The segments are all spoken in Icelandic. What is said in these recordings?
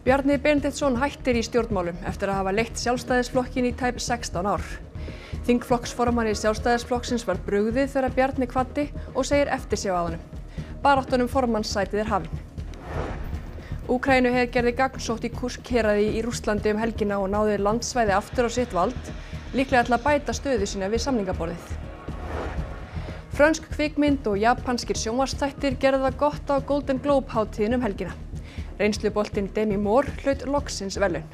Bjarni Benediktsson hættir í stjórnmálum eftir að hafa leitt Sjálfstæðisflokkinn í tæp 16 ár. Þingflokksformanni Sjálfstæðisflokksins var brugðið þegar Bjarni kvaddi og segir eftirsjá að honum. Baráttan formannssætið hafin. Úkraínuher gerði gagnsótt í Kursk-héraði í Rússlandi helgina og náði landsvæði aftur á sitt vald, líklega til að bæta stöðu sína við samningaborðið. Frönsk kvikmynd og japanskir sjónvarpsþættir gerðu það gott á Golden Globe hátíðin helgina. Reynsluboltinn Demi Moore hlaut loksins verðlaun.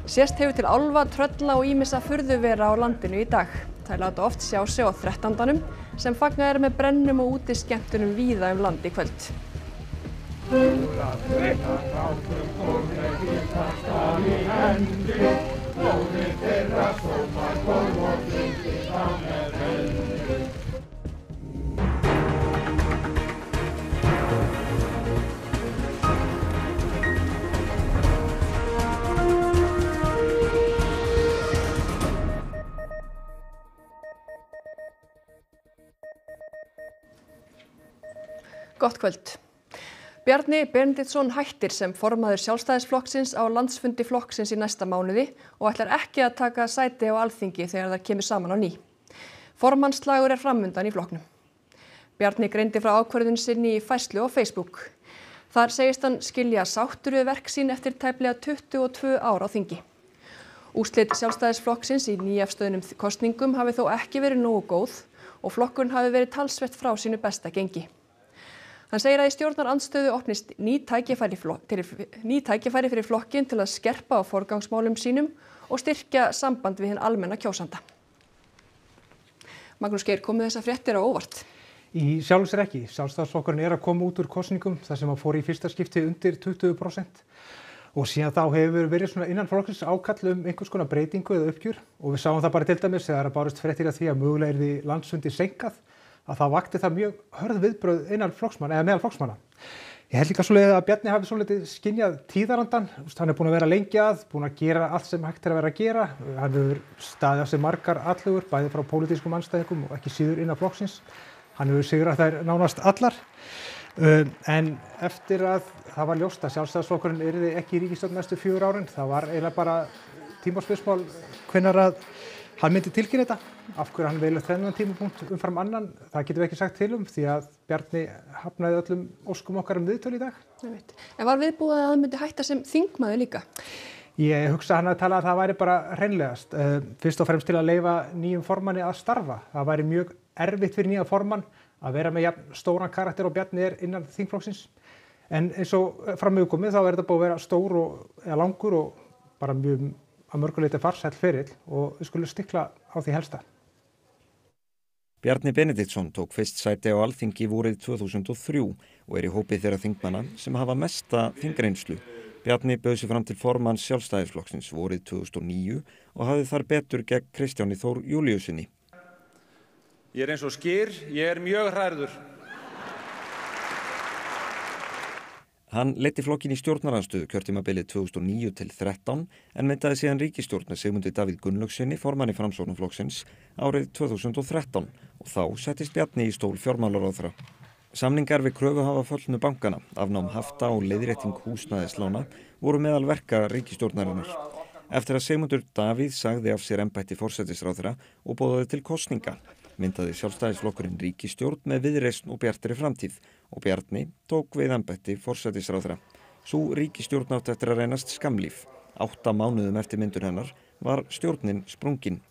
Sést hefur til álfa, trölla og ýmissa furðuvera á landinu í dag. Þær láta oft sjá sig á 13. sem fagnað er með brennum og útiskemmtunum víða land í kvöld. Gott kvöld. Bjarni Benediktsson hættir sem formaður Sjálfstæðisflokksins á landsfundi flokksins í næsta mánuði og ætlar ekki að taka sæti á Alþingi þegar það kemur saman á ný. Formannsslagur er framundan í flokknum. Bjarni greindi frá ákvörðun sinni í færslu á Facebook. Þar segist hann skilja sáttur við verk sín eftir tæplega 22 ár á þingi. Úrslit Sjálfstæðisflokksins í nýafstöðnum kosningum hafi þó ekki verið nógu góð og flokkurinn hafi verið talsvert frá sínu besta gengi. Hann segir að í stjórnarandstöðu opnist ný tækifæri fyrir flokkinn til að skerpa á forgangsmálum sínum og styrkja samband við hinn almenna kjósanda. Magnús Geir, komið þessar fréttir á óvart? Í sjálfu sér ekki. Sjálfstæðisflokkurinn er að koma út úr kosningum þar sem að fór í fyrsta skipti undir 20% og síðan þá hefur verið svona innan flokksins ákall einhvers konar breytingu eða uppgjör og við sáum það bara til dæmis þegar að bárust fréttir af því að mögulega yrði landsfundi seinkað að það vakti það mjög hörð viðbrögð innan flokksmanna eða meðal flokksmanna. Ég held líka svoleiðis að Bjarni hafi svolítið skynjað tíðarandann. Hann er búinn að vera lengi búinn að gera allt sem hægt er að vera að gera. Hann hefur staðið af sig margar atlögur, bæði frá pólitískum andstæðingum og ekki síður innan flokksins. Hann hefur sigrað þær nánast allar. En eftir að það var ljóst að Sjálfstæðisflokkurinn yrði ekki í ríkisstjórn næstu 4 árin, það var eiginlega bara tímaspursmál hvenær að hann myndi tilkynna þetta. Af hverju hann velur þennan tímapunkt umfram annan, það getum við ekki sagt til því að Bjarni hafnaði öllum óskum okkar viðtöl í dag. En var viðbúið að það myndi hætta sem þingmaður líka? Ég hugsa hann að tala að það væri bara hreinlegast. Fyrst og fremst til að leyfa nýjum formanni að starfa. Það væri mjög erfitt fyrir nýja formann að vera með jafn stóran karakter og Bjarni er innan þingflokksins. En eins og fram með komið þá er þetta búið að vera stór eða langur og bara mjög að mörguleyti farsæll ferill og við skulum stikla á því helsta. Bjarni Benediktsson tók fyrst sæti á Alþingi vorið 2003 og er í hópi þeirra þingmanna sem hafa mesta þingreynslu. Bjarni bauð sig fram til formanns Sjálfstæðisflokksins vorið 2009 og hafði þar betur gegn Kristjáni Þór Júlíussyni. Ég er eins og skyr, ég er mjög hrærður. Hann leiddi flokkinn í stjórnarandstöðu kjörtímabilið 2009-13 en myndaði síðan ríkisstjórn með Sigmundi Davíð Gunnlaugssyni, formanni Framsóknarflokksins, árið 2013 og þá settist Bjarni í stól fjármálaráðherra. Samningar við kröfuhafa föllnu bankana, afnám hafta og leiðrétting húsnæðislána voru meðal verka ríkisstjórnarinnar. Eftir að Sigmundur Davíð sagði af sér embætti forsætisráðherra og boðaði til kosninga, myndaði Sjálfstæðisflokkurinn ríkisstjórn með viðreisn og bjartri framtíð og Bjarni tók við embætti forsætisráðherra. Sú ríkisstjórn átti eftir að reynast skammlíf. 8 mánuðum eftir myndun hennar var stjórnin sprungin.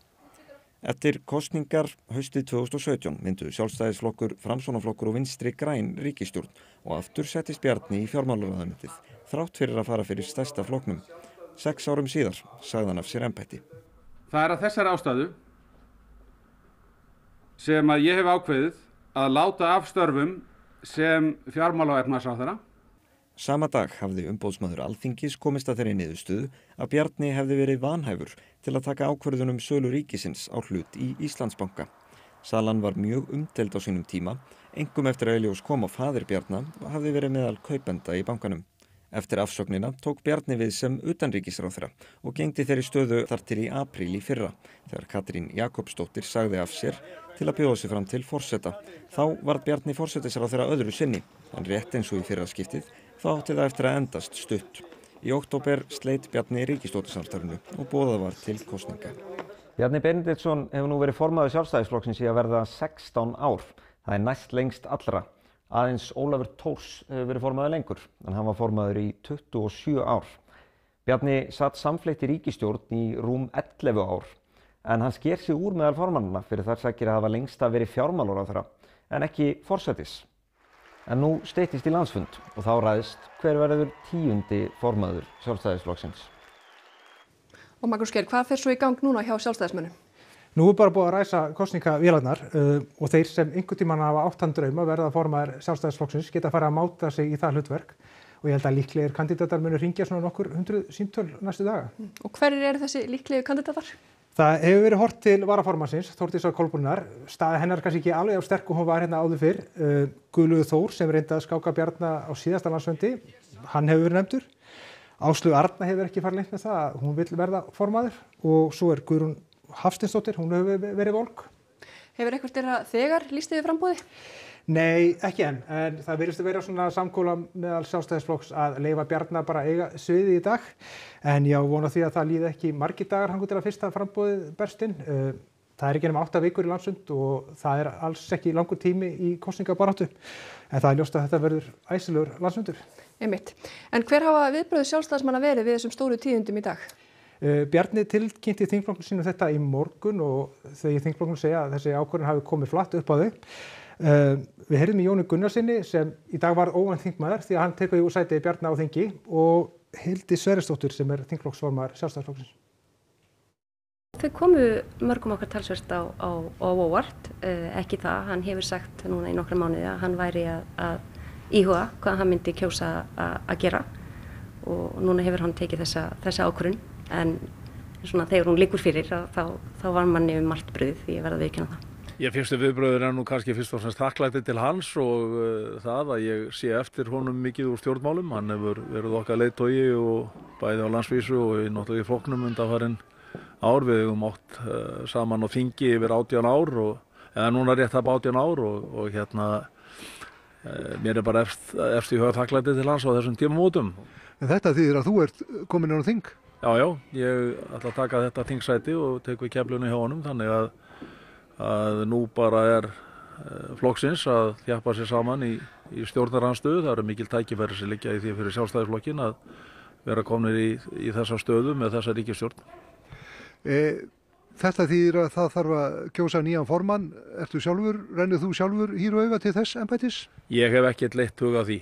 Eftir kosningar haustið 2017 mynduðu Sjálfstæðisflokkur, Framsóknarflokkur og Vinstri græn ríkisstjórn og aftur settist Bjarni í fjármálaráðuneytið, þrátt fyrir að fara fyrir stærsta flokknum. 6 árum síðar sagði hann af sér embætti. Það er að þessari ástæðu sem að ég hef ákveðið að láta af störfum sem fjármála- og efnahagsráðherra. Sama dag hafði umboðsmaður Alþingis komist að þeirri niðurstöðu að Bjarni hefði verið vanhæfur til að taka ákvörðun sölu ríkisins á hlut í Íslandsbanka. Salan var mjög umdeild á sínum tíma, einkum eftir að í ljós kom á faðir Bjarna og hafði verið meðal kaupenda í bankanum. Eftir afsögnina tók Bjarni við sem utanríkisráðherra og gegndi þeirri stöðu þar til í apríl í fyrra, þegar Katrín Jakobsdóttir sagði af sér til að bjóða sig fram til forseta. Þá varð Bjarni forsætisráðherra öðru sinni, en rétt eins og í fyrra skiptið þá átti það eftir að endast stutt. Í október sleit Bjarni ríkisstjórnarsamstarfinu og boðað var til kosninga. Bjarni Benediktsson hefur nú verið formaður Sjálfstæðisflokksins í að verða 16 ár. Það næst lengst allra. Aðeins Ólafur Thors hefur verið formaður lengur, en hann var formaður í 27 ár. Bjarni satt samfleytt í ríkisstjórn í rúm 11 ár, en hann sker sig úr meðal formannanna fyrir þar sakir að hafa lengst að verið fjármálaráðherra, en ekki forsætis. En nú styttist í landsfund og þá ræðst hver verður 10. formaður Sjálfstæðisflokksins. Og Magnús Geir, hvað fer svo í gang núna hjá sjálfstæðismönnum? Nú bara búið að ræsa kosningavélarnar og þeir sem einhvern tímann hafa átt þann draum að verða formaður Sjálfstæðisflokksins geta að fara að máta sig í það hlutverk og ég held að líklegir kandidatar munu hringja svona nokkur 100 símtöl næstu daga. Og hverjir eru þessi líklegu kandidatar? Það hefur verið horft til varaformannsins, Þórdísar Kolbrúnar. Staða hennar kannski ekki alveg á sterk og hún var hérna áður fyrr. Guðlaugur Þór sem reyndi að skáka Bjarna á síðasta landsfundi, hann hefur verið nefndur. Áslaug Arna hefur ekki farið leynt með það, hún vill verða formaður og svo Guðrún Hafsteinsdóttir, hún hefur verið volk. Hefur eitthvað þeirra þegar lýst yfir framboði? Nei, ekki enn, en það virðist að vera svona samkóla meðal Sjálfstæðisflokks að leyfa Bjarna bara eiga sviðið í dag. En ég vona því að það líði ekki margir dagar þangað til að fyrsta framboðið berst inn. Það er ekki nema 8 vikur í landsfund og það er alls ekki langur tími í kosningabaráttu. En það er ljóst að þetta verður æsilegur landsfundur. Einmitt. En hver hafa viðbrögð sjálfstæðismanna verið við þessum stóru tíðindum í dag? Bjarni tilkynnti þingflokknum sínum þetta í morgun og þegar þingflokknum segja að þessi ákvörðun hafi komið flatt upp á þau. Við heyrðum í Jóni Gunnarsinni sem í dag var óvænt þingmaður því að hann tekur jú sæti Bjarna á þingi og Hildi Sverrisdóttir sem er þingflokksformaður Sjálfstæðisflokksins. Þau komu mörgum okkar talsvert á óvart, ekki það, hann hefur sagt núna í nokkra mánuði að hann væri að íhuga hvað hann myndi kjósa að gera og núna hefur hann tekið þessa ákvörðun en svona þegar hún liggur fyrir þá var manni margt brugðið því ég verð að viðurkenna það. Fyrstu viðbrögður er nú kannski fyrst og fremst þakklæti til hans og það að ég sé eftir honum mikið úr stjórnmálum. Hann hefur verið okkar leiðtogi og bæði á landsvísu og náttúrulega í flokknum undanfarin ár. Við höfum átt saman á þingi yfir 18 ár eða núna rétt það 18 ár og hérna mér er bara efst í huga þakklæti til hans á þessum tímamótum. En þetta þýðir að þú ert komin inn á þing? Já, ég ætla að taka þetta þingsæti og tek við keflunni hjá honum þannig að nú bara er flokksins að þjappa sér saman í stjórnarandstöðu. Það eru mikil tækifæri sem liggja í því fyrir Sjálfstæðisflokkinn að vera komnir í þessa stöðu með þessa ríkisstjórn. Þetta þýðir að það þarf að kjósa nýjan formann. Rennir þú sjálfur hýr og auga til þess embættis? Ég hef ekkert leitt hug á því.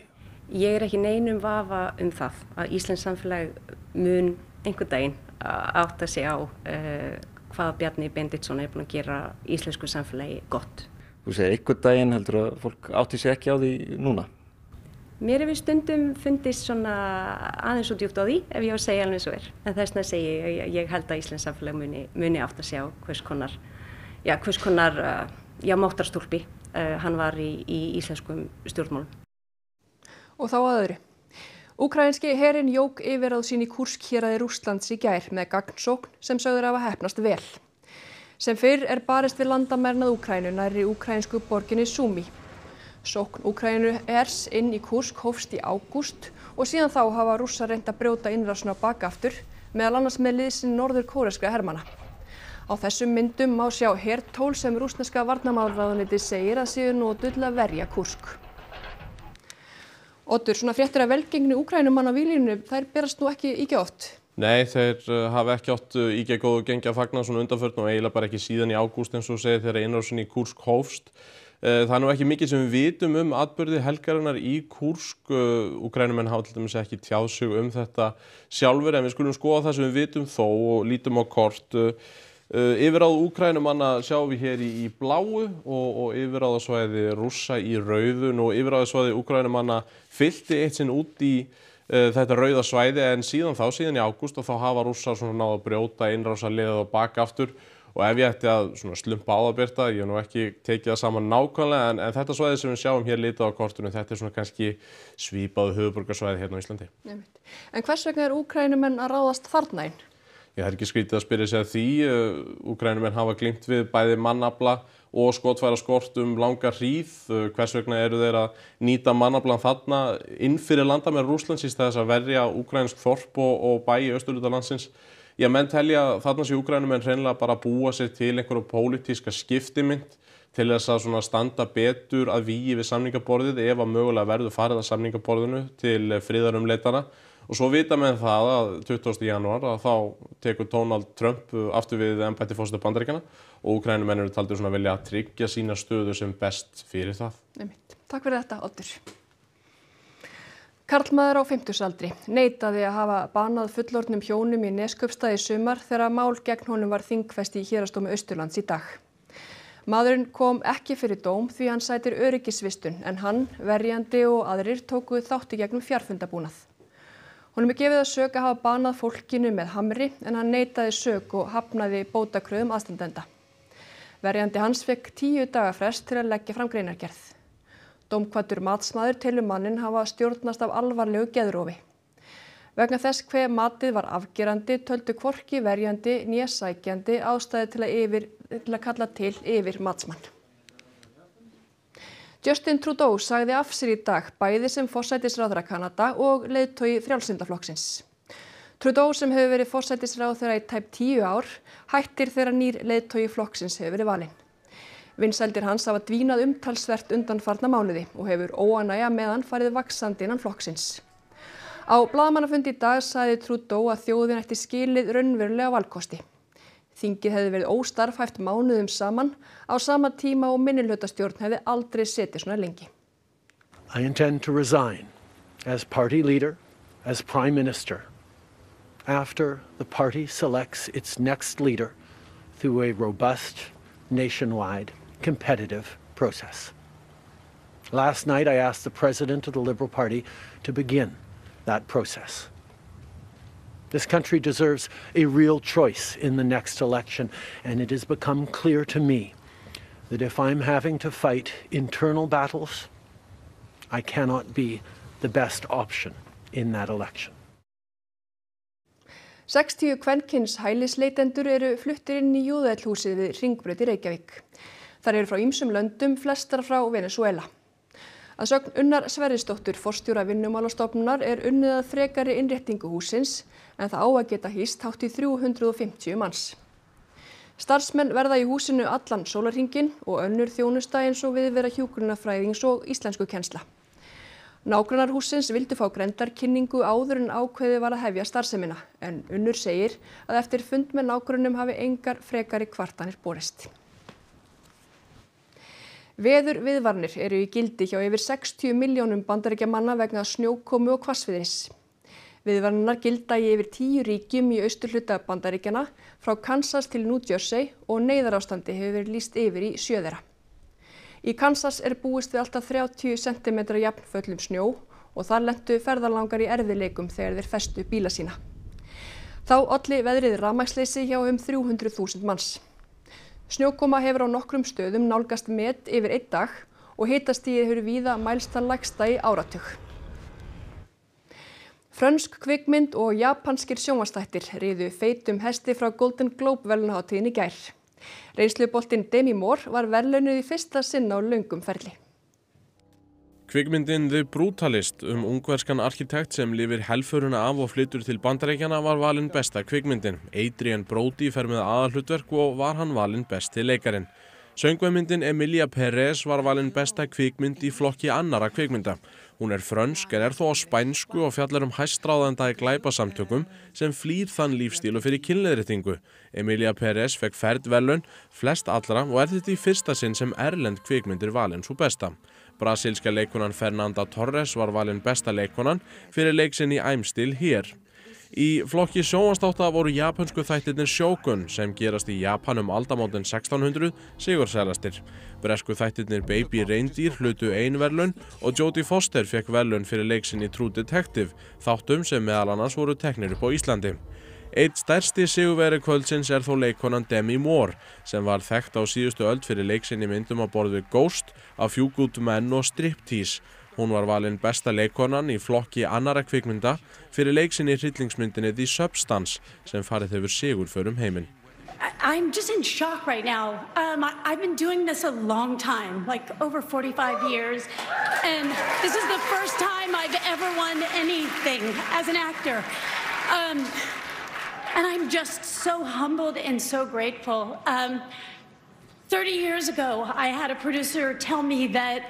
Ég er ekki neinum vafa það að Íslands samfélag mun einhvern daginn átta sig á hvað Bjarni Benediktsson er búin að gera íslensku samfélagi gott. Þú segir einhvern daginn, heldur að fólk átti sig ekki á því núna? Mér hefur stundum fundist svona aðeins og djúpt á því ef ég á að segja alveg svo er. En þess vegna segi ég held að Íslands samfélag muni átta sig á hvers konar máttarstólpi hann var í íslenskum stjórnmálum. Og þá að öðru. Úkraínski herinn jók yfirráð sín í Kursk héraði Rússlands í gær með gagnsókn sem sögður hafa heppnast vel. Sem fyrr er barist við landamærin að Úkraínu nærri úkraínsku borginni Sumy. Sókn Úkraínu hers inn í Kursk hófst í ágúst og síðan þá hafa Rússar reynt að brjóta innrásina á bak aftur, meðal annars með liðsinn norður-kóreskra hermanna. Á þessum myndum má sjá hertól sem rússneska varnarmálaráðuneytið segir að séu notuð til að verja Kursk. Oddur, svona fréttir af velgengni Úkraínumanna á víglínu, þær berast nú ekki ýkja oft? Nei, þeir hafa ekki átt ýkja góðu gengi að fagna svona undanförnu og eiginlega bara ekki síðan í ágúst eins og segir þegar innrásin í Kursk hófst. Það er nú ekki mikið sem við vitum atburði helgarinnar í Kursk. Úkraínumenn hafa til dæmis ekki tjáð sig þetta sjálfur en við skulum skoða það sem við vitum þó og lítum á kort. Yfirráð Úkraínumanna sjáum við hér í bláu og yfirráðasvæði Rússa í rauðun og yfirráðasvæði Úkraínumanna fyllti eitt sinn út í þetta rauða svæði en síðan í ágúst og þá hafa Rússar svona náð að brjóta innrásarliðið á bak aftur og ef ég ætti að svona slumpa á það Birta, ég hef nú ekki tekið það saman nákvæmlega en þetta svæði sem við sjáum hér litið á kortinu, þetta er svona kannski svipaðu höfuðborgarsvæði hérna á Íslandi. En hvers vegna er Úkraínumenn að ráðast þarna inn? Það er ekki skrítið að spyrja sig að því. Úkraínumenn hafa glímt við bæði mannafla og skotfæra skort langa hríð. Hvers vegna eru þeir að nýta mannaflan þarna inn fyrir landamæri Rússlands í stað þess að verja úkraínsk þorp og bæ í austurhluta landsins? Menn telja að þarna sé Úkraínumenn hreinlega bara búa sér til einhverju pólitíska skiptimynt til þess að svona standa betur að vígi við samningaborðið ef að mögulega verður farið að samningaborðinu til friðarumleitana. Og svo vita menn það að 20. janúar að þá tekur Donald Trump aftur við embætti forseta Bandaríkjanna og Úkraínumenn eru taldir svona vilja að tryggja sína stöðu sem best fyrir það. Takk fyrir þetta, Oddur. Karlmaður á 50-aldri neitaði að hafa banað fullorðnum hjónum í Neskaupstað í sumar þegar mál gegn honum var þingfest í Héraðsdómi Austurlands í dag. Maðurinn kom ekki fyrir dóm því hann sætir öryggisvistun en hann, verjandi og aðrir tóku þátt í gegnum fjarfundabúnað. Honum gefið að sök að hafa banað fólkinu með hamri en hann neitaði sök og hafnaði bótakröfum aðstandenda. Verjandi hans fékk 10 daga frest til að leggja fram greinargerð. Dómkvaddur matsmaður telur manninn hafa stjórnast af alvarlegu geðrofi. Vegna þess hve matið var afgerandi töldu hvorki verjandi né sækjandi ástæðu til að kalla til yfir matsmann. Justin Trudeau sagði af sér í dag bæði sem forsætisráðherra Kanada og leiðtogi Frjálslyndaflokksins. Trudeau sem hefur verið forsætisráðherra í tæp 10 ár hættir þegar nýr leiðtogi flokksins hefur verið valinn. Vinsældir hans hafa dvínað umtalsvert undanfarna mánuði og hefur óánægja með hann farið vaxandi innan flokksins. Á blaðamannafundi í dag sagði Trudeau að þjóðin ætti skilið raunverulega valkosti. Þingið hefði verið óstarfhæft mánuðum saman á sama tíma og minnihlutastjórn hefði aldrei setið svona lengi. I intend to resign as party leader, as prime minister, after the party selects its next leader through a robust, nationwide, competitive process. Last night I asked the president of the Liberal Party to begin that process. This country deserves a real choice in the next election, and it has become clear to me that if I'm having to fight internal battles, I cannot be the best option in that election. 60 kvenkyns hælisleitendur eru fluttir inn í Júðaelhúsið við Hringbraut í Reykjavík. Þær eru frá ýmsum löndum, flestar frá Venesúela. Að sögn Unnar Sverrisdóttur, forstjóra Vinnumálastofnunar, unnið að frekari innréttingu hússins en það á að geta hýst hátt í 350 manns. Starfsmenn verða í húsinu allan sólarhringinn og önnur þjónusta eins og viðvera hjúkrunarfræðings og íslenskukennsla. Nágrannar hússins vildu fá grenndarkynningu áður en ákveðið var að hefja starfsemina en Unnur segir að eftir fund með nágrönnum hafi engar frekari kvartanir borist. Veðurviðvaranir eru í gildi hjá yfir 60 milljónum bandaríkjamanna vegna snjókomu og hvassviðris. Viðvaranirnar gilda í yfir 10 ríkjum í austurhluta Bandaríkjanna, frá Kansas til New Jersey og neyðarástandi hefur verið lýst yfir í 7 þeirra. Í Kansas búist við alltaf 30 cm jafnföllum snjó og þar lentu ferðalangar í erfiðleikum þegar þeir festu bíla sína. Þá olli veðrið rafmagnsleysi hjá 300.000 manns. Snjókoma hefur á nokkrum stöðum nálgast met yfir 1 dag og hitastigið hefur víða mælst það lægsta í áratug. Frönsk kvikmynd og japanskir sjónvarpsþættir riðu feitum hesti frá Golden Globe verðlaunahátíðinni í gær. Reynsluboltinn Demi Moore var verðlaunuð í fyrsta sinn á löngum ferli. Kvikmyndin The Brutalist ungverskan arkitekt sem lifir helföruna af og flytur til Bandaríkjanna var valin besta kvikmyndin. Adrian Brody fer með aðalhlutverk og var hann valin besti leikarinn. Söngvamyndin Emilia Perez var valin besta kvikmynd í flokki annarra kvikmynda. Hún frönsk en þó á spænsku og fjallar hæstráðanda í glæpasamtökum sem flýr þann lífstíl og fyrir kynleiðréttingu. Emilia Perez fekk verðlaun flest allra og þetta í fyrsta sinn sem erlend kvikmyndir valin svo besta. Brasilska leikonan Fernanda Torres var valin besta leikonan fyrir leik sinn í I'm Still Here. Í flokki sjónvarpsþátta voru japönsku þættirnir Shogun sem gerast í Japan aldamótin 1600 sigursælastir. Bresku þættirnir Baby Reindeer hlutu ein verðlaun og Jodie Foster fekk verðlaun fyrir leik sinn í True Detective, þáttum sem meðal annars voru teknir upp á Íslandi. Einn stærsti sigurvegari kvöldsins þó leikonan Demi Moore sem var þekkt á síðustu öld fyrir leik sinn í myndum á borð við Ghost, A Few Good Men og Striptease. Hún var valin besta leikkonan í flokki annarra kvikmynda fyrir leik sinni í hryllingsmyndinni The Substance sem farið hefur sigurför heiminn. I'm just in shock right now. I've been doing this a long time, like over 45 years, and this is the first time I've ever won anything as an actor. And I'm just so humbled and so grateful. 30 years ago, I had a producer tell me that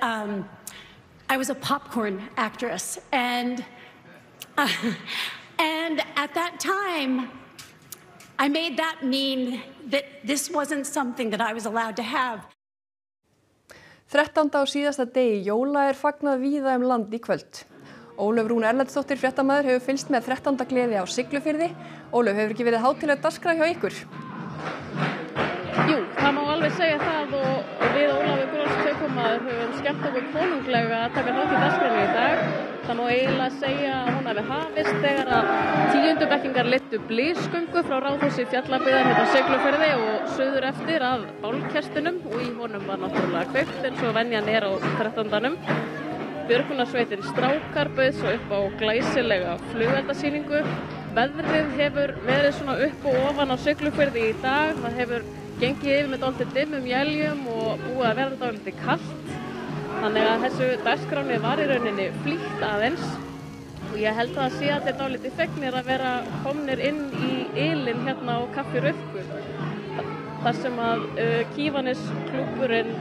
I was a popcorn actress, and at that time, I made that mean that this wasn't something that I was allowed to have. 13. og síðasta degi jóla fagnað víða land í kvöld. Ólöf Rún Erlendsdóttir fréttamaður hefur fylgst með 13. gleði á Siglufirði. Ólöf, hefur ekki verið hátíðleg dagskrá hjá ykkur? Jú, það má alveg segja það og við Ólafur Gunnlaugsson tökumaður höfum skemmt okkur konunglega að taka þátt í dagskránni í dag. Það má eiginlega segja að hún hafi hafist þegar að 10. bekkingar leiddu blýsgöngu frá ráðhúsi Fjallabyggðar hérna á Siglufirði og suður eftir að bálkestinum og í honum var náttúrulega kveikt eins og venjan á 13. Björgunarsveitin Strákar bauð svo upp á glæsilega flugeldasýningu. Veðrið hefur verið svona upp og ofan á Siglufirði í dag. Það hefur gengið yfir með dálítið dimmum éljum og búið að vera dálítið kalt. Þannig að þessu dagskránni var í rauninni flýtt aðeins og ég held að sé að þetta dálítið fegnir að vera komnir inn í ylinn hérna á Kaffi Röfku. Þar sem að Kívanesklúbburinn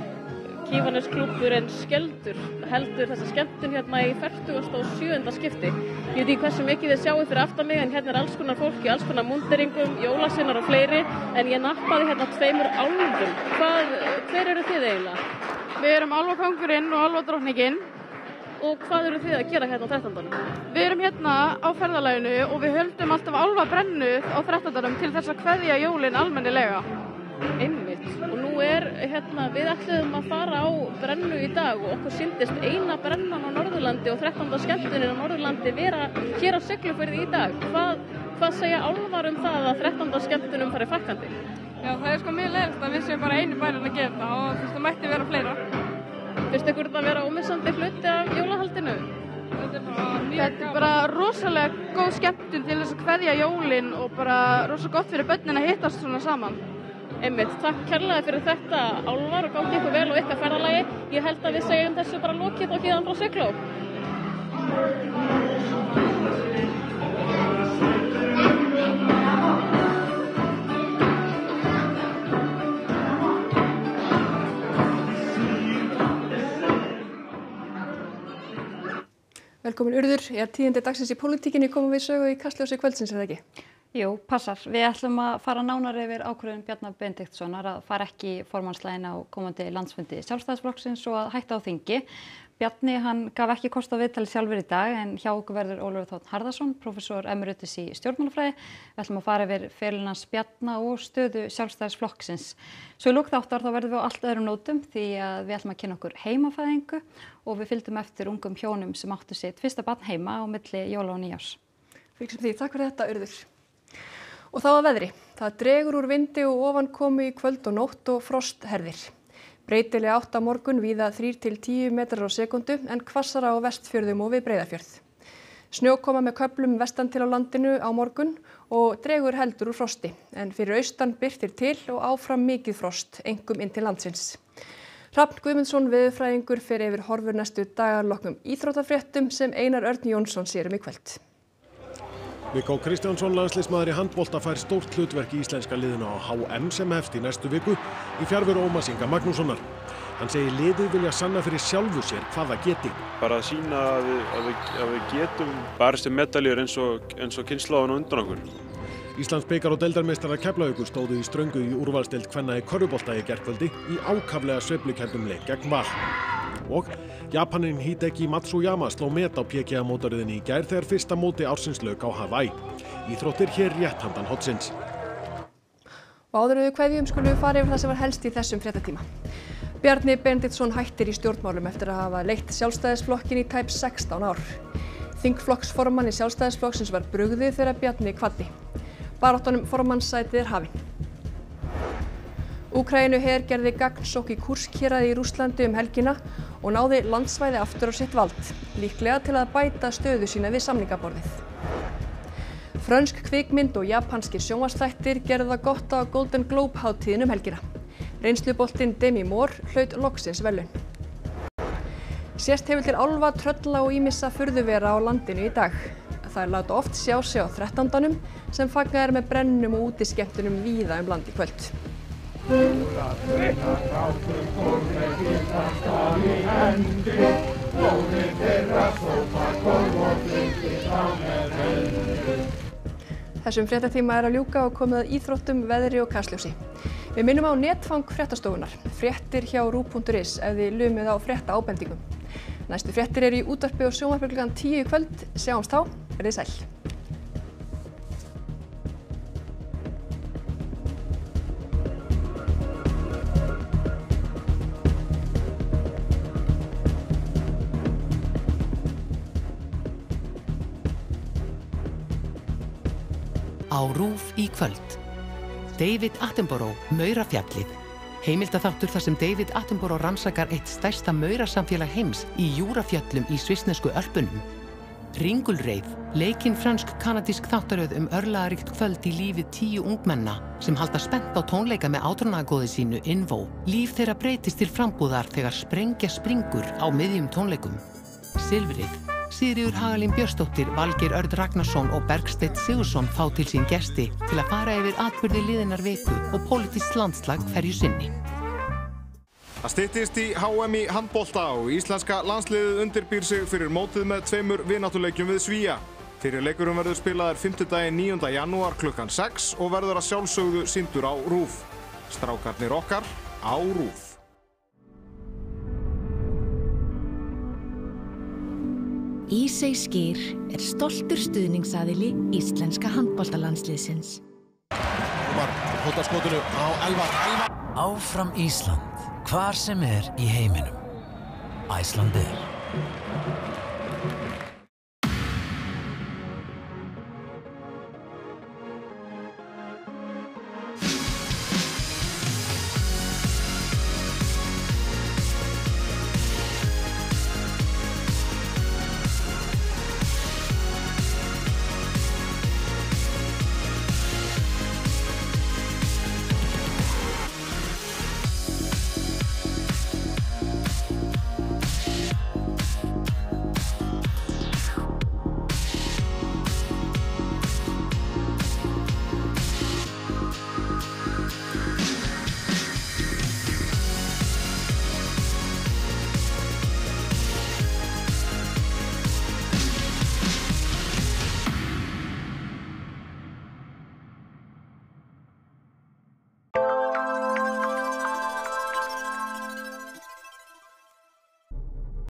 Skjöldur heldur þessa skemmtun hérna í 47. skipti. Ég veit ekki hversu mikið þið sjáu fyrir aftan mig en hérna alls konar fólki, alls konar múnderingum, jólasinnar og fleiri en ég nappaði hérna 2 álfum. Hver eru þið eiginlega? Við erum álfakóngurinn og álfadrottningin. Og hvað eru þið að gera hérna á 13. Við erum hérna á ferðalaginu og við höldum alltaf álfabrennu á 13. til þess að kveðja jólin almennilega. Einmitt. Og nú hérna, við ætluðum að fara á brennu í dag og okkur sýndist eina brennan á Norðurlandi og 13. skemmtunin á Norðurlandi vera hér á Siglufirði í dag. Hvað segja álfar það að 13. skemmtunum fari fækkandi? Já, það sko mjög leiðilegt að við séum bara einu bærinn að gera þetta og það mætti vera fleira. Finnst ykkur þetta að vera ómissandi hluti af jólahaldinu? Þetta bara rosalega góð skemmtun til þess að kveðja jólin og bara rosalega gott fyrir börnin að hittast svona saman. Einmitt, takk kærlega fyrir þetta álfar og gangi ykkur vel og ykkar ferðalagi. Ég held að við segjum þessu bara lokið og héðan frá Sigló. Velkomin Urður, tíðindi dagsins í pólitíkinni komum við sögu í Kastljósi kvöldsins eða ekki? Jú, passar. Við ætlum að fara nánar yfir ákvörðun Bjarna Benediktssonar að fara ekki í formannsslaginn á komandi landsfundi Sjálfstæðisflokksins og að hætta á þingi. Bjarni, hann gaf ekki kost á viðtali sjálfur í dag en hjá okkur verður Ólafur Þ. Harðarson, prófessor emeritus í stjórnmálafræði. Við ætlum að fara yfir feril hans Bjarna og stöðu Sjálfstæðisflokksins. Svo í lok þáttar þá verðum við á allt öðrum nótum því að við ætlum að kynna okkur heimafæðingu og við fylgdum eftir ungum hjónum sem áttu sitt fyrsta barn heima á milli jóla og nýjárs. Fylgjum því, takk fyrir þetta Urður. Og þá að veðri. Það dregur úr vindi og ofankomu í kvöld og nótt og frost herðir. Breytileg átt á morgun víða 3 til 10 metrar á sekundu en hvassara á Vestfjörðum og við Breiðafjörð. Snjókoma með köflum vestan til á landinu á morgun og dregur heldur úr frosti en fyrir austan birtir til og áfram mikið frost, einkum inn til landsins. Hrafn Guðmundsson veðurfræðingur fer yfir horfur næstu dagar loknum íþróttafréttum sem Einar Örn Jónsson sér í kvöld. Viggo Kristjánsson landsliðsmaður í handbolta fær stórt hlutverk í íslenska liðinu á HM sem hefst í næstu viku í fjarveru Ómars Inga Magnússonar. Hann segir liðið vilja sanna fyrir sjálfu sér hvað það geti. Bara að sýna að við getum barist um medaljur eins og kynslóðan undan okkur. Íslandsbikar og deildarmeistarar Keflavíkur stóðu í ströngu í úrvalsdeild kvenna í körfubolta í gærkvöldi í ákaflega sveiflukenndum leik gegn Val. Og Japaninn Hideki Matsuyama sló met á PGA-mótaröðinni í gær þegar fyrsta móti ársins lauk á Hawaii. Íþróttir hér rétt handan hornsins. Og áður en við kveðjum skulum við fara yfir það sem var helst í þessum fréttatíma. Bjarni Benediktsson hættir í stjórnmálum eftir að hafa leitt Sjálfstæðisflokkinn í tæp 16 ár. Þingflokksformanni Sjálfstæðisflokksins var brugðið þegar Bjarni kvaddi. Baráttan formannssætið hafin. Úkraínuher gerði gagnsókn í Kursk-héraði í Rússlandi helgina og náði landsvæði aftur á sitt vald, líklega til að bæta stöðu sína við samningaborðið. Frönsk kvikmynd og japanskir sjónvarpsþættir gerðu það gott á Golden Globe hátíðin helgina. Reynsluboltinn Demi Moore hlaut loksins verðlaun. Sést hefur til álfa, trölla og ýmissa furðuvera á landinu í dag. Þær láta oft sjá sig á 13. sem fagnað með brennum og útiskemmtunum víða land í kvöld. Þessum fréttatíma að ljúka og komið að íþróttum, veðri og kastljósi. Við minnum á netfang fréttastofunnar, fréttir hjá ruv.is ef þið lumið á fréttaábendingum. Næstu fréttir eru í útvarpi og sjónvarpi klukkan 10 í kvöld. Sjáumst þá, verið sæl. Á RÚV í kvöld. David Attenborough, Maurafjallið. Heimildaþáttur þar sem David Attenborough rannsakar eitt stærsta maurasamfélag heims í Júrafjöllum í svissnesku Ölpunum. Ringulreið, leikinn frönsk-kanadísk þáttaröð örlagaríkt kvöld í lífi 10 ungmenna sem halda spennt á tónleika með átrúnaðargoði sínu Invo. Líf þeirra breytist til frambúðar þegar sprengja springur á miðjum tónleikum. Silfrið. Sigríður Hagalín Björnsdóttir, Valgeir Örn Ragnarsson og Bergsteinn Sigurðsson fá til sín gesti til að fara yfir atburði liðinnar viku og pólitískt landslag hverju sinni. Það styttist í HM í handbolta og íslenska landsliðið undirbýr sig fyrir mótið með 2 vináttuleikjum við Svía. Fyrri leikurinn verður spilaður 5. 9. janúar klukkan 6 og verður að sjálfsögðu sýndur á RÚV. Strákarnir okkar á RÚV. Ísey Skyr stoltur stuðningsaðili íslenska handboltalandsliðsins. Hóttaskotinu á Elvar. Áfram Ísland, hvar sem í heiminum. Icelandair.